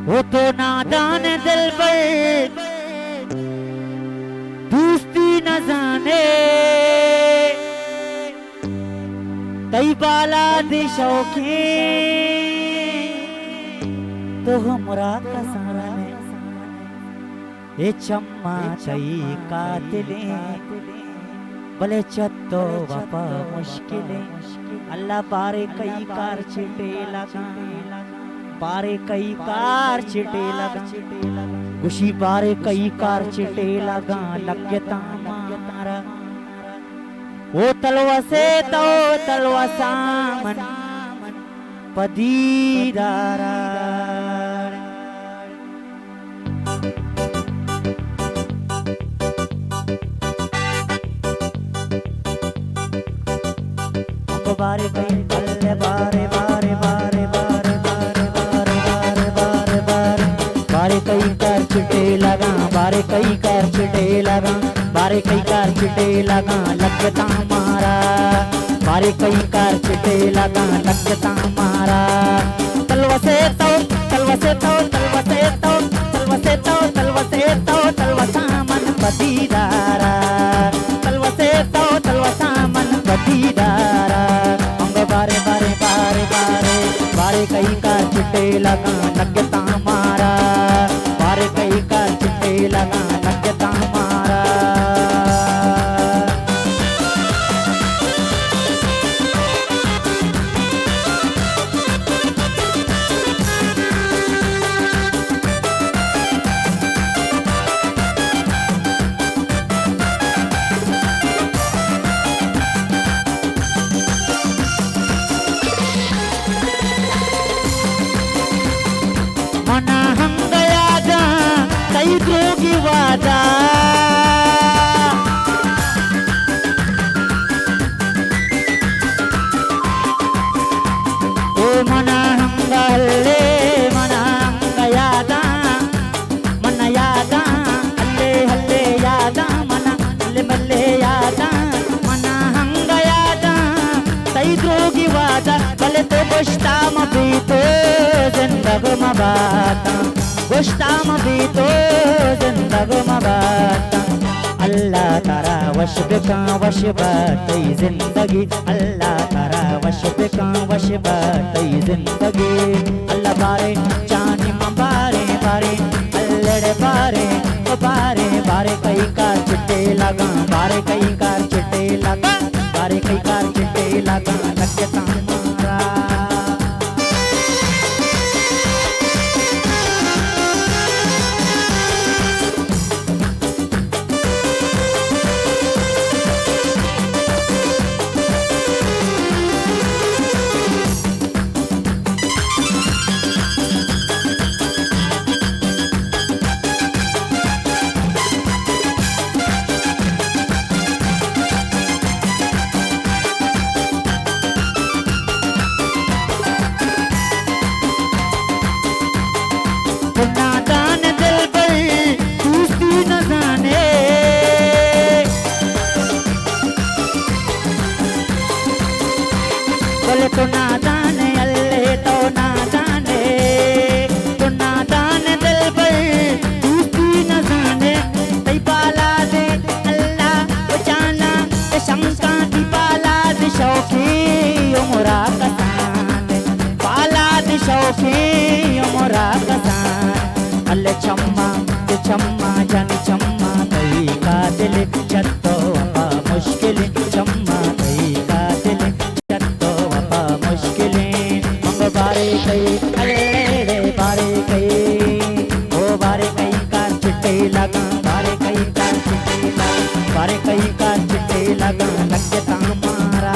वो तो नादान दिल पर दोस्ती न जाने कई बाला दे शौकी तो हमरा कसाने ये चम्मा चई कातिले भले चत्तो बापा मुश्किले अल्लाह पारे कई कार चिटे लगा पारे कई कार चिटे लगा खुशी पारे कई कार चिटे लगा लग्यता मारा वो तलवा से तो तलवा सामन पदीदारा बारे कई पल्ले बारे बारे बारे बारे बारे बारे बारे बारे बारे बारे कई कार चिटे लगा बारे कई कार चिटे लगा बारे कई कार चिटे लगा लगता मारा बारे कई कार चिटे लगा लगता मारा तलवा से तो तलवा से तो तलवा से तो तलवा से तो तलवा से तो तलवा सामन पदीदारा तलवा से तो तलवा सामन पदीदारा बारे बारे बारे बारे बारे कई कार चिट्टे लगा लगता मारा बारे कई कार चिट्टे लगा लगता मारा मना हम गया जा कई drogi वादा ओ मना हम गले मना हम गया जा मना यादा हल्ले हल्ले यादा मना हल्ले मल्ले यादा मना हम गया जा कई drogi वादा भले तो गोश्ताम भी तो जिंदग मबाता गोश्ताम भी तो जिंदग मबाता अल्लाह तारा वश बिका वश बातई जिंदगी अल्लाह तारा वश बिका वश बातई जिंदगी अल्लाह बारे जानी बारे बारे अल्लड़ बारे बारे बारे कई कार चिट्टे लगा बारे कई कार चिट्टे लगा बारे कई कार चिट्टे लगा लगता मारा नादान दिल पर दोस्ती न जाने बोले तो नादान अल्ले तो नादाने तो नादान दिल पर दोस्ती न जाने तई पाला दे अल्लाह बचाना शंका दी पाला दे शौकी उमरा कसाने पाला दे शौकी उमरा कसाने अल्ले चम्मा जन चम्मा कई का दिल चत्तो अपा मुश्किल चम्मा कई का दिल चत्तो अपा मुश्किल मंग बारे कई अल्ले बारे कई ओ बारे कई कार चिट्टे लगा बारे कई कार चिट्टे लगा बारे कई कार चिट्टे लगा लगता मारा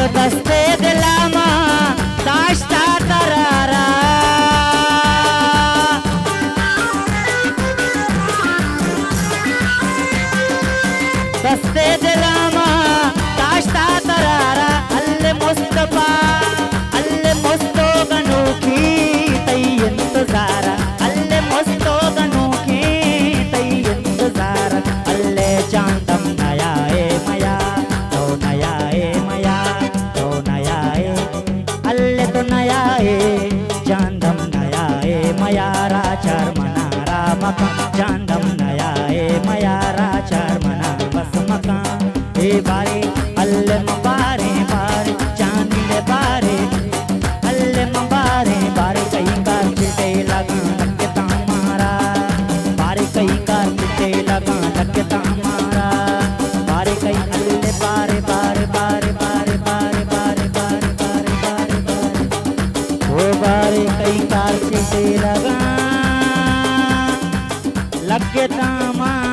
अल्लो दस्ते दिलामा दाश्ता तरारा दस्ते दिलामा दाश्ता तरारा अल्ले मुस्तफा अल्ले मुस्तो गनूखी तई इंतजारा अल्ले मुस्तो गनूखी तई इंतजारा अल्ले चांदम नया ए मया तो नया ए मया तो नया ए अल्ले तो नया ए चांदम नया ए मया राचार मनारा मका चांदम नया ए मया राचार मना बस मका ए बारे अल्ले मबारे बारे चांदे बारे अल्ले मबारे बारे कई का चिटे लगा लगता मारा बारे कई का चिटे लगा लगता मारा बारे कई अल्ले बारे बारे बारे बारे बारे बारे बारे बारे बारे बारे वो बारे कई का चिटे लगा लगता मारा